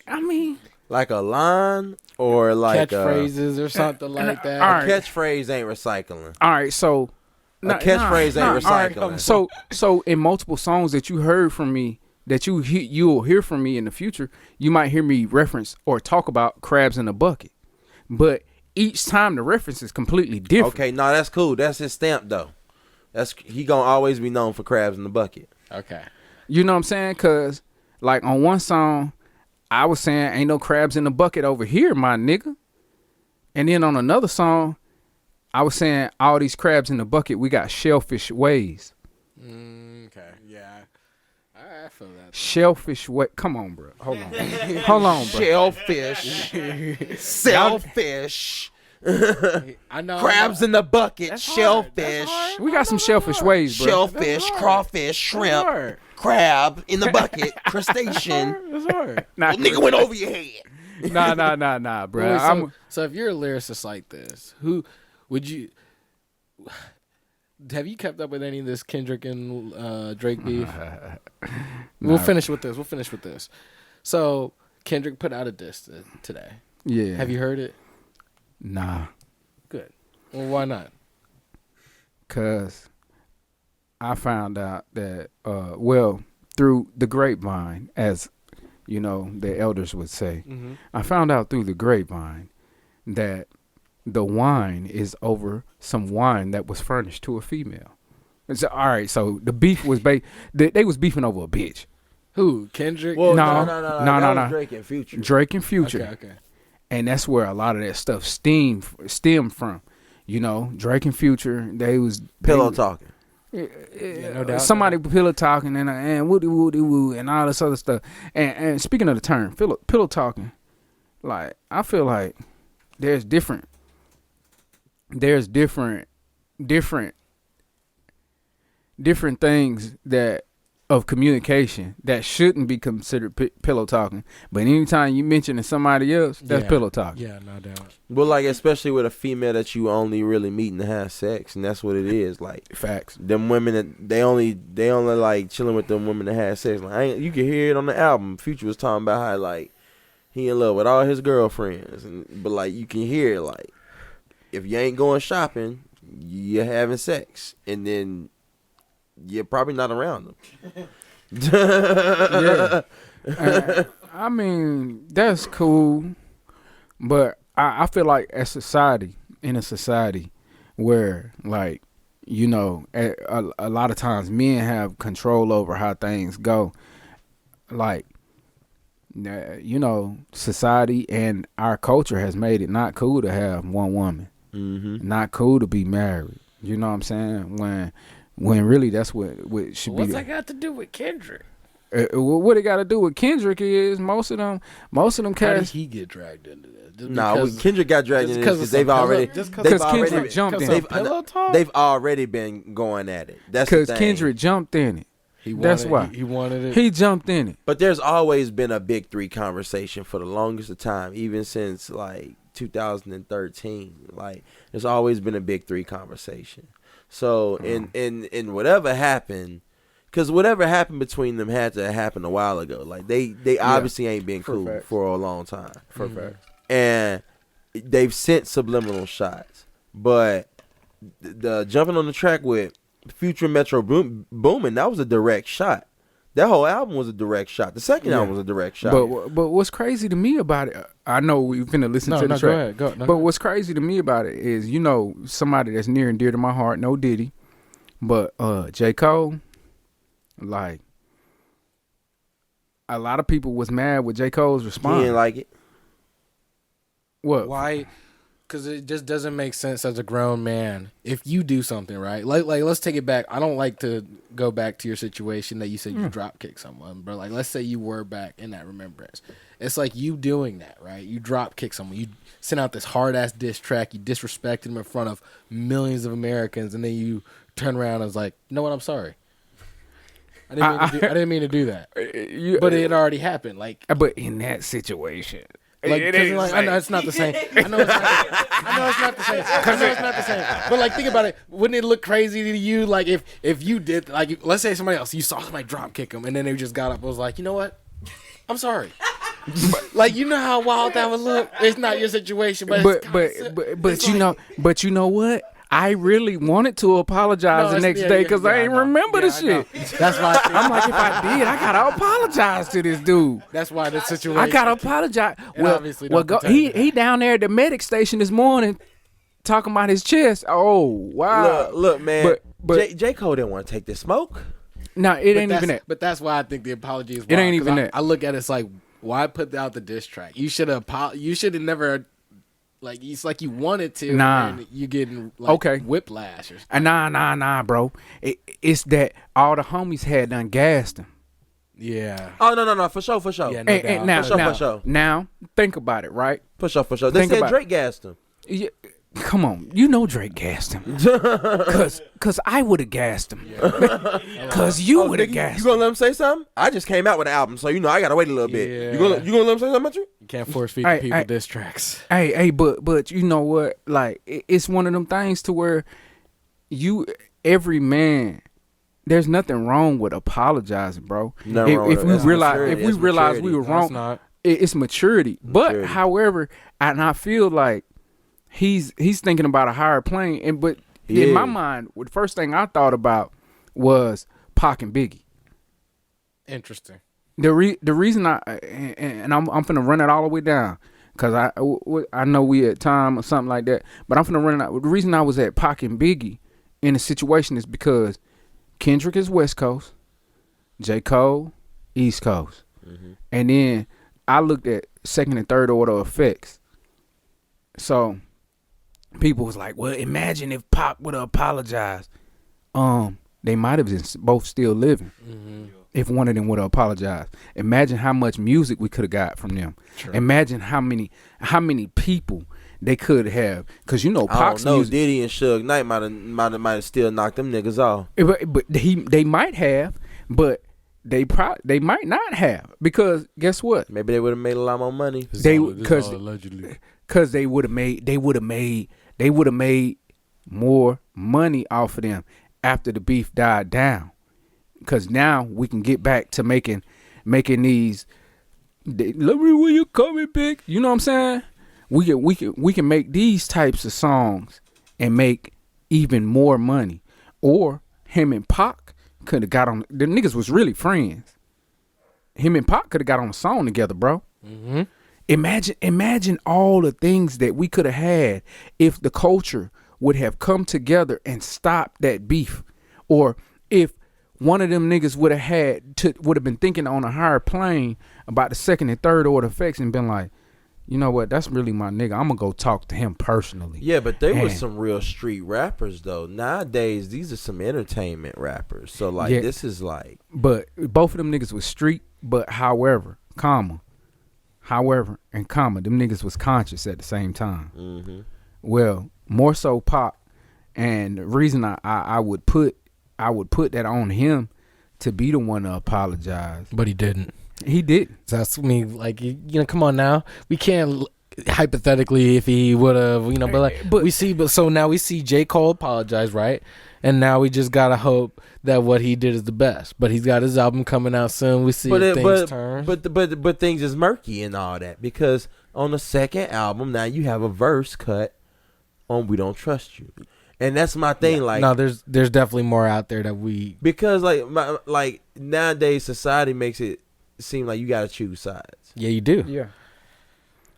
I mean, like a line or like catchphrases or something like that. Right. A catchphrase ain't recycling. All right, so a catchphrase ain't recycling. Right. So in multiple songs that you heard from me, that you'll hear from me in the future, you might hear me reference or talk about crabs in a bucket, but each time the reference is completely different. Okay, no, that's cool. That's his stamp though. He gonna always be known for crabs in the bucket. Okay, you know what I'm saying? Cause like on one song, I was saying ain't no crabs in the bucket over here, my nigga, and then on another song, I was saying all these crabs in the bucket, we got shellfish ways. Okay, yeah. I feel that. Shellfish way. Come on, bro. Hold on, bro. Shellfish. Selfish. I know. Crabs in the bucket. That's shellfish. Hard. We got some shellfish ways, bro. Shellfish, crawfish, shrimp, crab in the bucket, crustacean. That's hard. Well, nigga went over your head. Nah, bro. Wait, so if you're a lyricist like this, who would you? Have you kept up with any of this Kendrick and Drake beef? We'll finish with this. So Kendrick put out a diss today. Yeah. Have you heard it? Nah. Good. Well, why not? Cause I found out that through the grapevine, as you know, the elders would say, I found out through the grapevine that the wine is over some wine that was furnished to a female. So, all right, so the beef was they was beefing over a bitch. Who? Kendrick? Well, no. Drake and Future. Drake and Future. Okay. And that's where a lot of that stuff stemmed from. You know, Drake and Future, they was pillow talking. No doubt. Somebody pillow talking and woody woo and all this other stuff. And speaking of the term, pillow talking, like I feel like there's different things that of communication that shouldn't be considered pillow talking. But anytime you mention somebody else, that's pillow talking. Yeah, no doubt. But like, especially with a female that you only really meeting to have sex, and that's what it is. Like, facts. Them women that they only like chilling with them women that have sex. Like, you can hear it on the album. Future was talking about how like he in love with all his girlfriends, but like you can hear it, like if you ain't going shopping, you're having sex, and then you're probably not around them. Yeah. I mean, that's cool, but I feel like in a society where, like, you know, a lot of times men have control over how things go. Like, you know, society and our culture has made it not cool to have one woman. Mm-hmm. Not cool to be married. You know what I'm saying? When really that's what should be. What's that got to do with Kendrick? What it got to do with Kendrick is most of them cats. How did he get dragged into this? No, Kendrick got dragged into this because Kendrick jumped in it. They've already been going at it. That's because Kendrick jumped in it. That's why he wanted it. He jumped in it. But there's always been a big three conversation for the longest of time, even since like 2013. Like, there's always been a big three conversation. So in whatever happened, because whatever happened between them had to happen a while ago. Like they obviously ain't been cool for a long time. For fact. And they've sent subliminal shots. But the jumping on the track with Future Metro Boomin, that was a direct shot. That whole album was a direct shot. The second album was a direct shot. But what's crazy to me about it, I know we finna listen to the track. Go ahead. But what's crazy to me about it is, you know, somebody that's near and dear to my heart, no Diddy, but J. Cole, like, a lot of people was mad with J. Cole's response. He didn't like it. What? Why? Because it just doesn't make sense as a grown man. If you do something, right? Like let's take it back. I don't like to go back to your situation that you said you drop kick someone, but like, let's say you were back in that remembrance. It's like you doing that, right? You drop kick someone. You sent out this hard ass diss track. You disrespected them in front of millions of Americans, and then you turn around and was like, you know what? I'm sorry. I didn't mean to do that. But it already happened. Like, but in that situation. Like, I know it's not the same. I know it's not the same. But like, think about it. Wouldn't it look crazy to you? Like, if you did, like, let's say somebody else, you saw somebody drop kick them, and then they just got up and was like, you know what? I'm sorry. Like, you know how wild that would look. It's not your situation, but you know what? I really wanted to apologize the next day because I ain't remember the shit. That's why I'm like, if I did, I gotta apologize to this dude. That's why the situation. I gotta apologize. He down there at the medic station this morning talking about his chest. Oh wow! Look, man. But J. Cole didn't want to take this smoke. No, it ain't even that. But that's why I think the apology is wild. It ain't even that. I look at it, it's like, why put out the diss track? You should have never. Like, it's like you wanted to, and you getting whiplash or something. Nah, bro. It's that all the homies had done gassed him. Yeah. Oh no, for sure. Yeah, for sure. Now, think about it, right? For sure. They said Drake gassed him. Yeah, come on, you know Drake gassed him. Cause I would have gassed him. Yeah. Cause you would have gassed him. You gonna let him say something? I just came out with an album, so you know I gotta wait a little bit. Yeah. You gonna let him say something about you? You can't force feed people diss tracks. Hey, but you know what? Like, it's one of them things to where every man, there's nothing wrong with apologizing, bro. If we realize we were wrong, it's maturity. But however, I feel like he's thinking about a higher plane, but in my mind, the first thing I thought about was Pac and Biggie. Interesting. The reason I'm finna run it all the way down, cause I know we at time or something like that, but I'm finna run it out. The reason I was at Pac and Biggie in a situation is because Kendrick is West Coast, J. Cole East Coast, and then I looked at second and third order effects. So people was like, well, imagine if Pac would have apologized. They might have been both still living. If one of them would have apologized. Imagine how much music we could have got from them. True. Imagine how many people they could have. Because, you know, Pac's music. Diddy and Suge Knight might have still knocked them niggas off. But they might have. But they might not have, because guess what? Maybe they would have made a lot more money. They would have made more money off of them after the beef died down. Because now we can get back to making these. Let me where you coming, big. You know what I'm saying? We can make these types of songs and make even more money. Or him and Pac could have got on. The niggas was really friends. Him and Pac could have got on a song together, bro. Mm-hmm. Imagine all the things that we could have had if the culture would have come together and stopped that beef, or if one of them niggas would have been thinking on a higher plane about the second and third order effects and been like, you know what, that's really my nigga. I'm gonna go talk to him personally. Yeah, but they were some real street rappers though. Nowadays, these are some entertainment rappers. So like, this is like. But both of them niggas was street. But however, them niggas was conscious at the same time. Mm-hmm. Well, more so Pac, and the reason I would put that on him to be the one to apologize, but he didn't. He didn't. So that's me. Like, you know, come on now. We can't hypothetically if he would have, you know, so now we see J. Cole apologize, right? And now we just gotta hope that what he did is the best. But he's got his album coming out soon. We see things turn. But things is murky and all that, because on the second album now you have a verse cut on "We Don't Trust You," and that's my thing. Yeah. Like, no, there's definitely more out there that because like nowadays society makes it seem like you gotta choose sides. Yeah, you do. Yeah.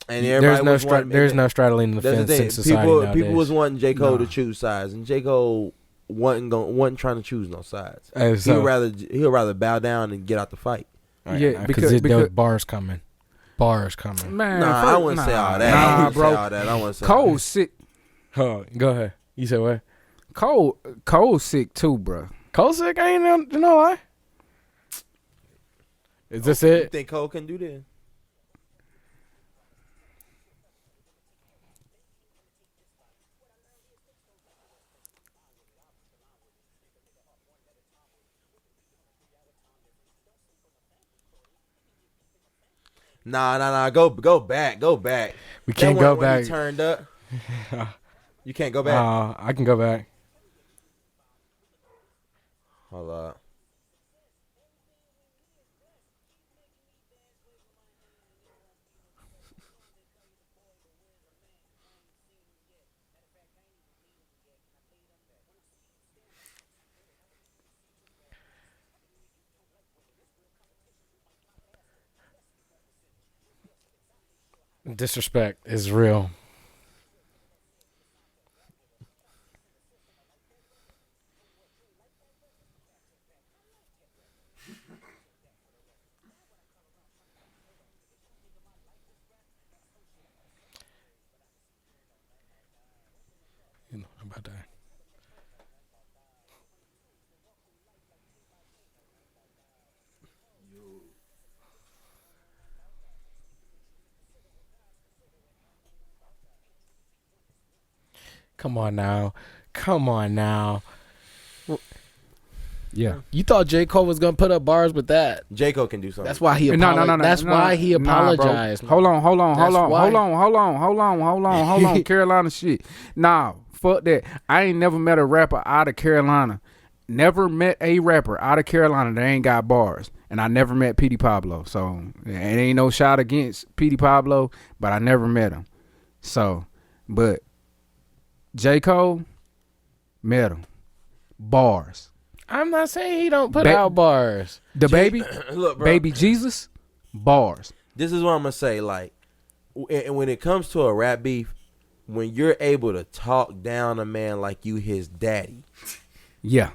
And there's no straddling the fence in society people was wanting J. Cole to choose sides, and J. Cole wasn't trying to choose no sides. He'll rather bow down and get out the fight. Right, yeah, because bars coming. Man, I wouldn't say all that. Bro. I wouldn't say Cole's sick. Go ahead. You said what? Cole's sick too, bro. Cole's sick? I ain't no lie. Is this it? You think Cole can do this? Nah. Go back. We can't go back. He turned up. You can't go back. I can go back. Hold up. Disrespect is real. You know about that. Come on now. Yeah. You thought J. Cole was gonna put up bars with that? J. Cole can do something. That's why he apologized. That's why he apologized. Hold on. Carolina shit. Nah, fuck that. I ain't never met a rapper out of Carolina. Never met a rapper out of Carolina that ain't got bars. And I never met P. Pablo. So it ain't no shot against P. Pablo, but I never met him. So, but J. Cole, met him. Bars. I'm not saying he don't put out bars. The baby, look, bro, baby Jesus, bars. This is what I'm gonna say. Like, when it comes to a rap beef, when you're able to talk down a man like you his daddy, yeah,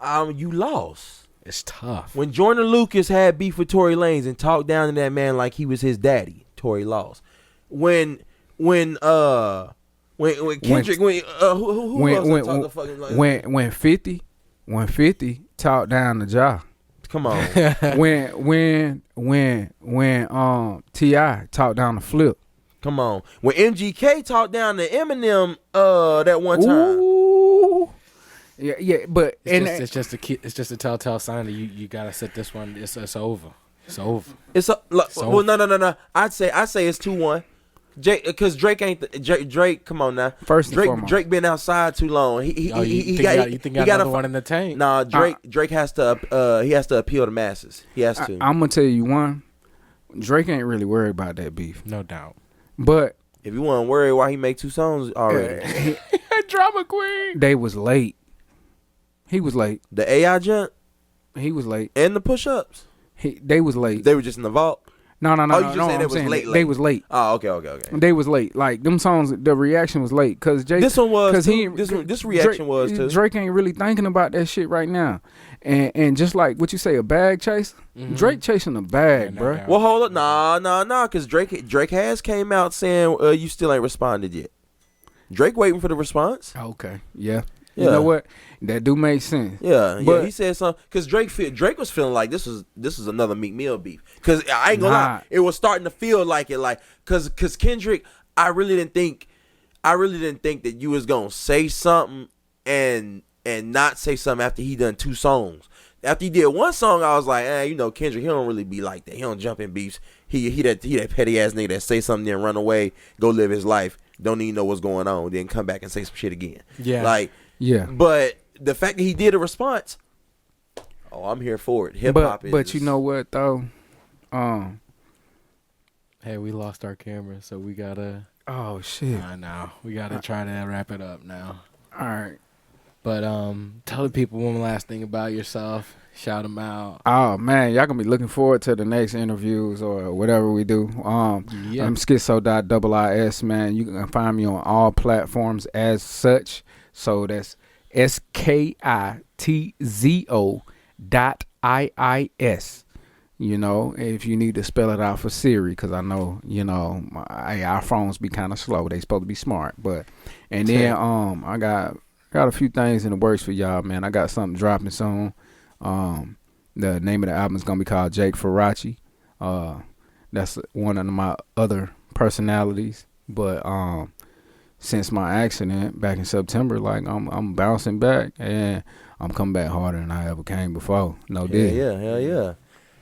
you lost. It's tough. When Jordan Lucas had beef with Tory Lanez and talked down to that man like he was his daddy, Tory lost. When Kendrick, when 50 talked down the jaw. Come on. when T.I. talked down the Flip. Come on. When MGK talked down to Eminem that one time. Ooh. Yeah, but it's just a telltale sign that you gotta set this one. It's over. It's over. Well, no. I'd say it's 2-1. Because Drake ain't Drake. Come on now. Drake been outside too long. He got another one in the tank. Nah, Drake has to appeal to masses. He has to. I'm gonna tell you one. Drake ain't really worried about that beef. No doubt. But if you want to worry, why he make 2 songs already? Drama queen. They was late. He was late. The AI jump. He was late. And the push-ups. They was late. They were just in the vault. No. Oh, you just saying it was late. They was late. Oh, okay. They was late. Like them songs, the reaction was late. Cause Jake, this one was. This reaction was too. Drake ain't really thinking about that shit right now. And just like what you say, a bag chase. Mm-hmm. Drake chasing a bag, bro. Well, hold up, nah. Cause Drake has came out saying you still ain't responded yet. Drake waiting for the response. Okay. Yeah. You know what? That do make sense. Yeah, but he said something because Drake was feeling like this was another Meek Mill beef. Because I ain't gonna lie, it was starting to feel like it, like because Kendrick, I really didn't think that you was gonna say something and not say something after he done 2 songs. After he did 1 song, I was like, Kendrick, he don't really be like that. He don't jump in beefs. He that petty ass nigga that say something then run away, go live his life, don't even know what's going on, then come back and say some shit again. Yeah, but the fact that he did a response, I'm here for it. Hip hop is. But you know what though? Hey, we lost our camera, so we gotta. Oh shit! I know. We gotta try to wrap it up now. All right. But tell the people one last thing about yourself. Shout them out. Oh man, y'all gonna be looking forward to the next interviews or whatever we do. I'm Skitzo.IIS, man. You can find me on all platforms as such. So that's SKITZO.IIS. You know, if you need to spell it out for Siri, because I know, our phones be kind of slow. They supposed to be smart, and then I got a few things in the works for y'all, man. I got something dropping soon. The name of the album is gonna be called Jake Faraci. That's one of my other personalities, but since my accident back in September, like I'm bouncing back and I'm coming back harder than I ever came before. No deal. Yeah.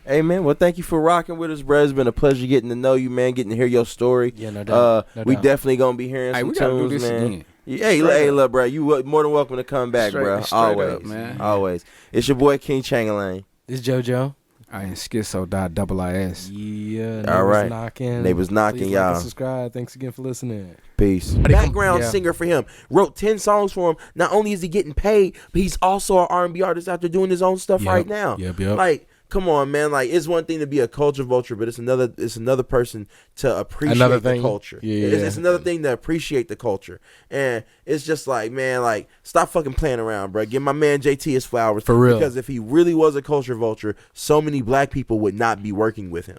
Hey man, well thank you for rocking with us, bro. It's been a pleasure getting to know you, man. Getting to hear your story. Yeah, no doubt. We definitely gonna be hearing some we gotta tunes, do this man. again. Hey, look, bro. You more than welcome to come back, bro. Always, up, man. Always. It's your boy King Changalang. It's JoJo. I am Skitzo.IIS. Yeah. All right. Knocking. Neighbors knocking, Please y'all. like and subscribe. Thanks again for listening. Peace. Background singer for him. Wrote 10 songs for him. Not only is he getting paid, but he's also an R&B artist out there doing his own stuff right now. Yep. Like, come on, man. Like, it's one thing to be a culture vulture, but it's another person to appreciate the culture. It's another thing to appreciate the culture. And it's just like, man, like, stop fucking playing around, bro. Give my man JT his flowers. For real. Because if he really was a culture vulture, so many black people would not be working with him.